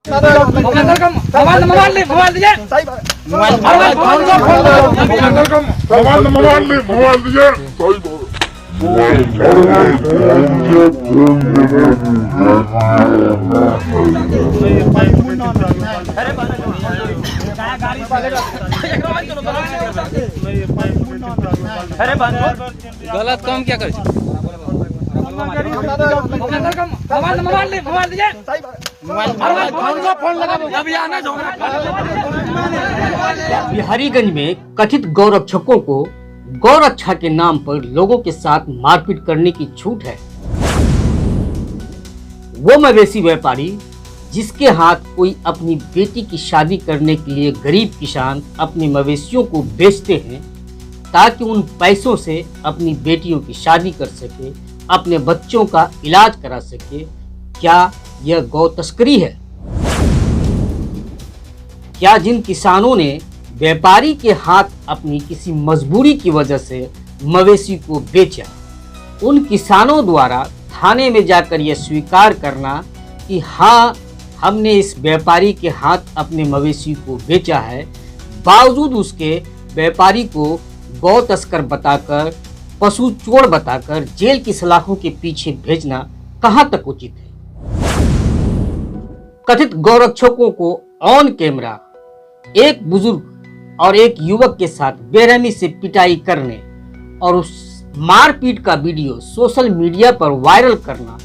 Mobile दीजिए। गलत काम क्या कर बिहारीगंज में कथित गौरक्षकों को गौरक्षा के नाम पर लोगों के साथ मारपीट करने की छूट है। वो मवेशी व्यापारी जिसके हाथ कोई अपनी बेटी की शादी करने के लिए गरीब किसान अपने मवेशियों को बेचते हैं ताकि उन पैसों से अपनी बेटियों की शादी कर सके, अपने बच्चों का इलाज करा सके, क्या यह गौ तस्करी है? क्या जिन किसानों ने व्यापारी के हाथ अपनी किसी मजबूरी की वजह से मवेशी को बेचा, उन किसानों द्वारा थाने में जाकर यह स्वीकार करना कि हाँ, हमने इस व्यापारी के हाथ अपने मवेशी को बेचा है, बावजूद उसके व्यापारी को गौ तस्कर बताकर, पशु चोर बताकर जेल की सलाखों के पीछे भेजना कहां तक उचित है? कथित गौरक्षकों को ऑन कैमरा एक बुजुर्ग और एक युवक के साथ बेरहमी से पिटाई करने और उस मारपीट का वीडियो सोशल मीडिया पर वायरल करना,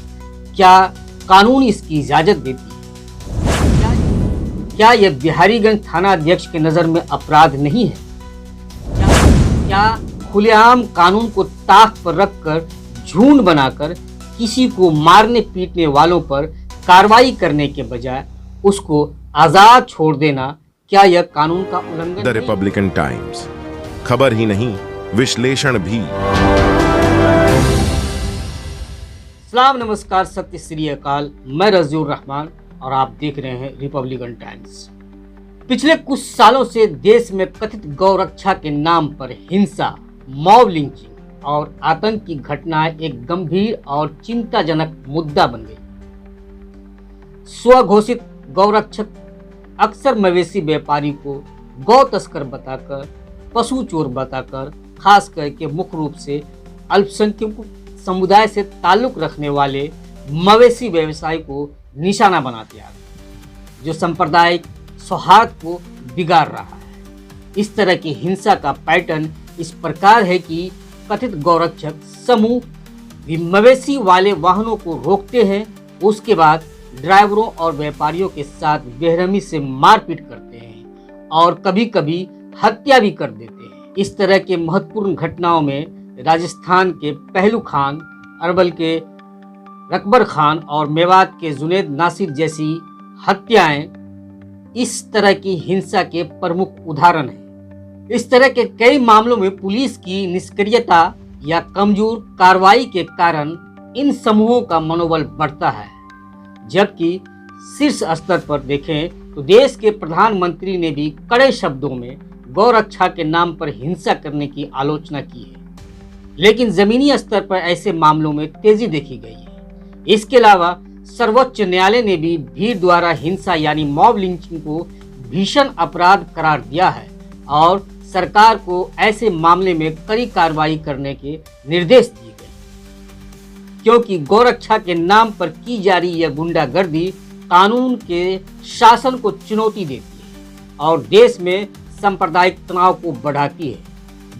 क्या कानून इसकी इजाजत देती है? क्या यह बिहारीगंज थाना अध्यक्ष के नजर में अपराध नहीं है? क्या खुलेआम कानून को ताक पर रखकर झुंड बनाकर किसी को मारने पीटने वालों पर कार्रवाई करने के बजाय उसको आजाद छोड़ देना, क्या यह कानून का उल्लंघन? द रिपब्लिकन टाइम्स, खबर ही नहीं विश्लेषण भी। सलाम, नमस्कार, सत्य श्री अकाल। मैं रजीउर रहमान और आप देख रहे हैं रिपब्लिकन टाइम्स। पिछले कुछ सालों से देश में कथित गौरक्षा के नाम पर हिंसा, मॉब लिंचिंग और आतंक की घटनाएं एक गंभीर और चिंताजनक मुद्दा बन गई। स्वघोषित गौरक्षक अक्सर मवेशी व्यापारी को गौ तस्कर बताकर, पशु चोर बताकर, खास करके मुख्य रूप से अल्पसंख्यक समुदाय से ताल्लुक रखने वाले मवेशी व्यवसाय को निशाना बनाते आ रहे, जो सांप्रदायिक सौहार्द को बिगाड़ रहा है। इस तरह की हिंसा का पैटर्न इस प्रकार है कि कथित गौरक्षक समूह मवेशी वाले वाहनों को रोकते हैं, उसके बाद ड्राइवरों और व्यापारियों के साथ बेरहमी से मारपीट करते हैं और कभी कभी हत्या भी कर देते हैं। इस तरह के महत्वपूर्ण घटनाओं में राजस्थान के पहलू खान, अरवल के रकबर खान और मेवात के जुनेद नासिर जैसी हत्याएं इस तरह की हिंसा के प्रमुख उदाहरण हैं। इस तरह के कई मामलों में पुलिस की निष्क्रियता या कमजोर कार्रवाई के कारण इन समूहों का मनोबल बढ़ता है, जबकि शीर्ष स्तर पर देखें तो देश के प्रधानमंत्री ने भी कड़े शब्दों में गौरक्षा के नाम पर हिंसा करने की आलोचना की है, लेकिन जमीनी स्तर पर ऐसे मामलों में तेजी देखी गई है। इसके अलावा सर्वोच्च न्यायालय ने भी भीड़ द्वारा हिंसा यानी मॉब लिंचिंग को भीषण अपराध करार दिया है और सरकार को ऐसे मामले में कड़ी कार्रवाई करने के निर्देश दिए गए, क्योंकि गौरक्षा के नाम पर की जा रही यह गुंडागर्दी कानून के शासन को चुनौती देती है और देश में सांप्रदायिक तनाव को बढ़ाती है।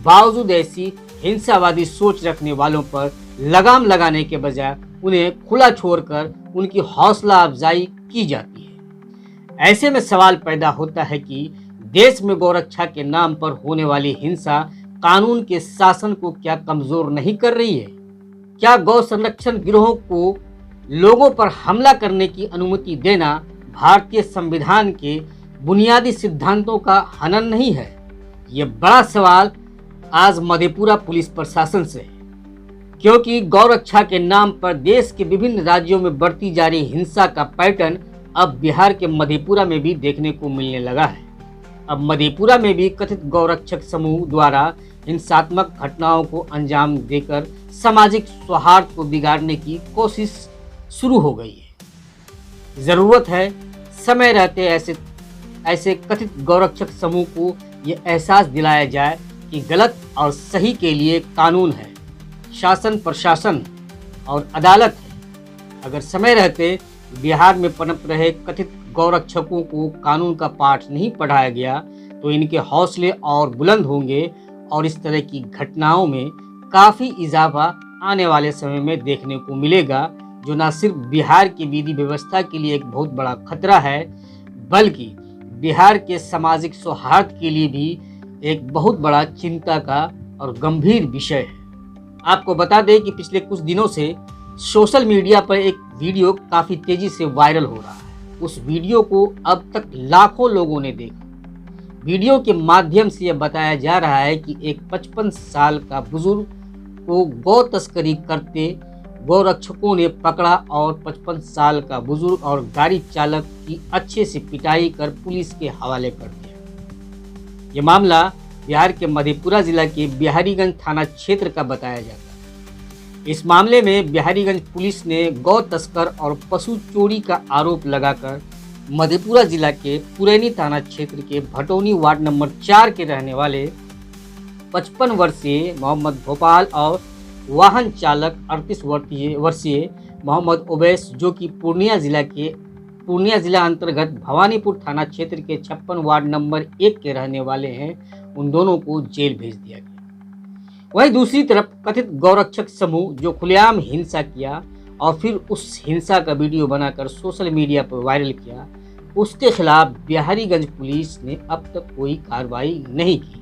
बावजूद ऐसी हिंसावादी सोच रखने वालों पर लगाम लगाने के बजाय उन्हें खुला छोड़कर उनकी हौसला अफजाई की जाती है। ऐसे में सवाल पैदा होता है कि देश में गौरक्षा के नाम पर होने वाली हिंसा कानून के शासन को क्या कमजोर नहीं कर रही है? क्या गौ संरक्षण गिरोहों को लोगों पर हमला करने की अनुमति देना भारतीय संविधान के बुनियादी सिद्धांतों का हनन नहीं है? ये बड़ा सवाल आज मधेपुरा पुलिस प्रशासन से है, क्योंकि गौरक्षा के नाम पर देश के विभिन्न राज्यों में बढ़ती जा रही हिंसा का पैटर्न अब बिहार के मधेपुरा में भी देखने को मिलने लगा है। अब मधेपुरा में भी कथित गौरक्षक समूह द्वारा हिंसात्मक घटनाओं को अंजाम देकर सामाजिक सौहार्द को बिगाड़ने की कोशिश शुरू हो गई है। जरूरत है समय रहते ऐसे कथित गौरक्षक समूह को ये एहसास दिलाया जाए कि गलत और सही के लिए कानून है, शासन प्रशासन और अदालत है। अगर समय रहते बिहार में पनप रहे कथित गौरक्षकों को कानून का पाठ नहीं पढ़ाया गया तो इनके हौसले और बुलंद होंगे और इस तरह की घटनाओं में काफ़ी इजाफा आने वाले समय में देखने को मिलेगा, जो न सिर्फ बिहार की विधि व्यवस्था के लिए एक बहुत बड़ा खतरा है, बल्कि बिहार के सामाजिक सौहार्द के लिए भी एक बहुत बड़ा चिंता का और गंभीर विषय है। आपको बता दें कि पिछले कुछ दिनों से सोशल मीडिया पर एक वीडियो काफ़ी तेज़ी से वायरल हो रहा है। उस वीडियो को अब तक लाखों लोगों ने देखा। वीडियो के माध्यम से यह बताया जा रहा है कि एक 55 साल का बुजुर्ग को गौ तस्करी करते गौरक्षकों ने पकड़ा और 55 साल का बुजुर्ग और गाड़ी चालक की अच्छे से पिटाई कर पुलिस के हवाले कर दिया। ये मामला बिहार के मधेपुरा जिला के बिहारीगंज थाना क्षेत्र का बताया जाता है। इस मामले में बिहारीगंज पुलिस ने गौ तस्कर और पशु चोरी का आरोप लगाकर मधेपुरा जिला के पुरैनी थाना क्षेत्र के भटौनी वार्ड नंबर 4 के रहने वाले 55 वर्षीय मोहम्मद भोपाल और वाहन चालक 38 वर्षीय मोहम्मद ओवैस, जो कि पूर्णिया जिला अंतर्गत भवानीपुर थाना क्षेत्र के 56 वार्ड नंबर 1 के रहने वाले हैं, उन दोनों को जेल भेज दिया गया। वहीं दूसरी तरफ कथित गौरक्षक समूह जो खुलेआम हिंसा किया और फिर उस हिंसा का वीडियो बनाकर सोशल मीडिया पर वायरल किया, उसके खिलाफ बिहारीगंज पुलिस ने अब तक कोई कार्रवाई नहीं की।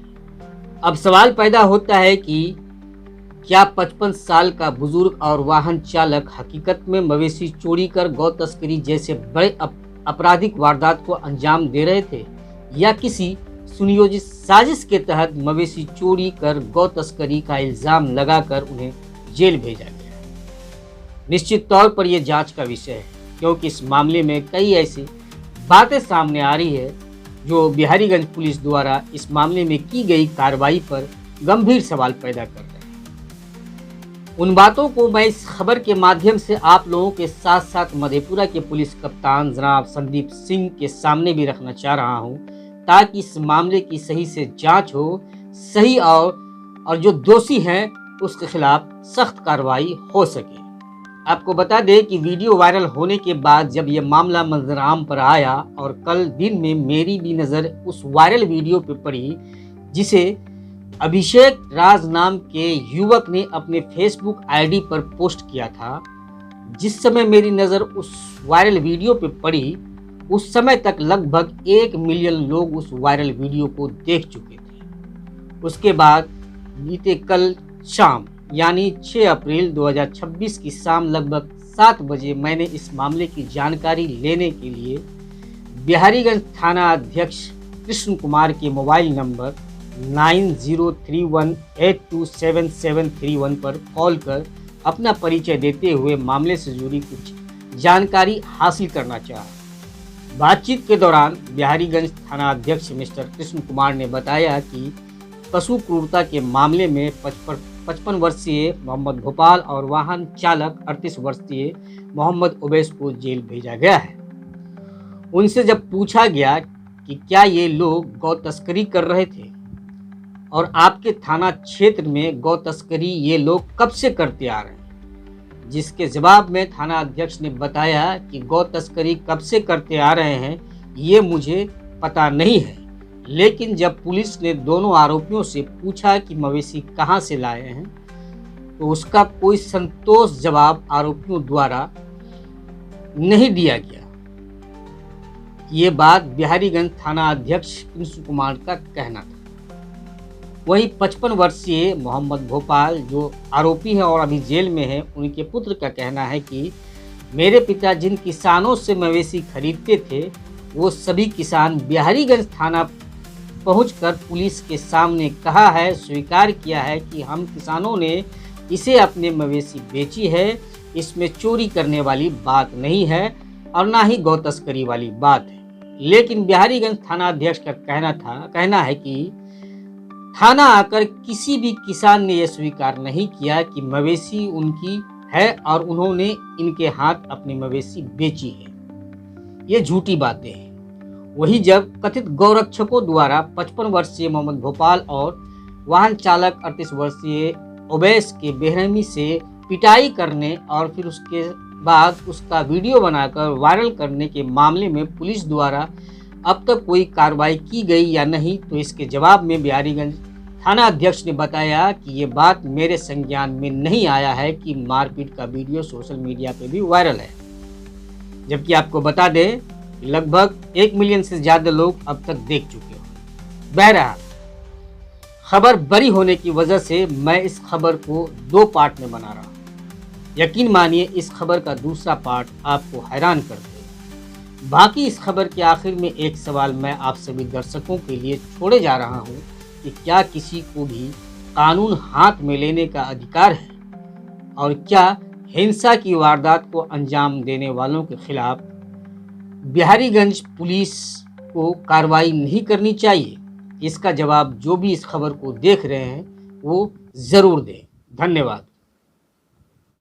अब सवाल पैदा होता है कि क्या 55 साल का बुजुर्ग और वाहन चालक हकीकत में मवेशी चोरी कर गौ तस्करी जैसे बड़े आपराधिक वारदात को अंजाम दे रहे थे, या किसी सुनियोजित साजिश के तहत मवेशी चोरी कर गौ तस्करी का इल्जाम लगाकर उन्हें जेल भेजा गया? निश्चित तौर पर यह जांच का विषय है, क्योंकि इस मामले में कई ऐसी बातें सामने आ रही है जो बिहारीगंज पुलिस द्वारा इस मामले में की गई कार्रवाई पर गंभीर सवाल पैदा कर रहे हैं। उन बातों को मैं इस खबर के माध्यम से आप लोगों के साथ साथ मधेपुरा के पुलिस कप्तान जनाब संदीप सिंह के सामने भी रखना चाह रहा हूं, ताकि इस मामले की सही से जांच हो, सही और जो दोषी हैं उसके खिलाफ सख्त कार्रवाई हो सके। आपको बता दें कि वीडियो वायरल होने के बाद जब यह मामला मंजराम पर आया और कल दिन में मेरी भी नज़र उस वायरल वीडियो पर पड़ी, जिसे अभिषेक राज नाम के युवक ने अपने फेसबुक आईडी पर पोस्ट किया था। जिस समय मेरी नज़र उस वायरल वीडियो पर पड़ी, उस समय तक लगभग 1 मिलियन लोग उस वायरल वीडियो को देख चुके थे। उसके बाद बीते कल शाम यानी 6 अप्रैल 2026 की शाम लगभग 7 बजे मैंने इस मामले की जानकारी लेने के लिए बिहारीगंज थाना अध्यक्ष कृष्ण कुमार के मोबाइल नंबर 9031827731 पर कॉल कर अपना परिचय देते हुए मामले से जुड़ी कुछ जानकारी हासिल करना चाहा। बातचीत के दौरान बिहारीगंज थाना अध्यक्ष मिस्टर कृष्ण कुमार ने बताया कि पशु क्रूरता के मामले में 55 वर्षीय मोहम्मद भोपाल और वाहन चालक 38 वर्षीय मोहम्मद ओवैस को जेल भेजा गया है। उनसे जब पूछा गया कि क्या ये लोग गौ तस्करी कर रहे थे और आपके थाना क्षेत्र में गौ तस्करी ये लोग कब से करते आ रहे हैं, जिसके जवाब में थाना अध्यक्ष ने बताया कि गौ तस्करी कब से करते आ रहे हैं ये मुझे पता नहीं है, लेकिन जब पुलिस ने दोनों आरोपियों से पूछा कि मवेशी कहां से लाए हैं तो उसका कोई संतोष जवाब आरोपियों द्वारा नहीं दिया गया। ये बात बिहारीगंज थाना अध्यक्ष कृष्ण कुमार का कहना था। वहीं 55 वर्षीय मोहम्मद भोपाल जो आरोपी हैं और अभी जेल में हैं, उनके पुत्र का कहना है कि मेरे पिता जिन किसानों से मवेशी खरीदते थे वो सभी किसान बिहारीगंज थाना पहुंचकर पुलिस के सामने कहा है, स्वीकार किया है कि हम किसानों ने इसे अपने मवेशी बेची है, इसमें चोरी करने वाली बात नहीं है और ना ही गौ तस्करी वाली बात है। लेकिन बिहारीगंज थाना अध्यक्ष का कहना है कि थाना आकर किसी भी किसान ने यह स्वीकार नहीं किया कि मवेशी उनकी है और उन्होंने इनके हाथ अपनी मवेशी बेची है। ये झूठी बातें हैं। वही जब कथित गौरक्षकों द्वारा 55 वर्षीय मोहम्मद भोपाल और वाहन चालक 38 वर्षीय ओवैस के बेरहमी से पिटाई करने और फिर उसके बाद उसका वीडियो बनाकर वायरल करने के मामले में पुलिस द्वारा अब तक कोई कार्रवाई की गई या नहीं, तो इसके जवाब में बिहारीगंज थाना अध्यक्ष ने बताया कि ये बात मेरे संज्ञान में नहीं आया है कि मारपीट का वीडियो सोशल मीडिया पे भी वायरल है। जबकि आपको बता दें लगभग 1 मिलियन से ज्यादा लोग अब तक देख चुके हैं। बहरहाल खबर बड़ी होने की वजह से मैं इस खबर को 2 पार्ट में बना रहा हूँ। यकीन मानिए इस खबर का दूसरा पार्ट आपको हैरान कर देगा। बाकी इस खबर के आखिर में एक सवाल मैं आप सभी दर्शकों के लिए छोड़े जा रहा हूँ कि क्या किसी को भी कानून हाथ में लेने का अधिकार है, और क्या हिंसा की वारदात को अंजाम देने वालों के खिलाफ बिहारीगंज पुलिस को कार्रवाई नहीं करनी चाहिए? इसका जवाब जो भी इस खबर को देख रहे हैं वो ज़रूर दें। धन्यवाद।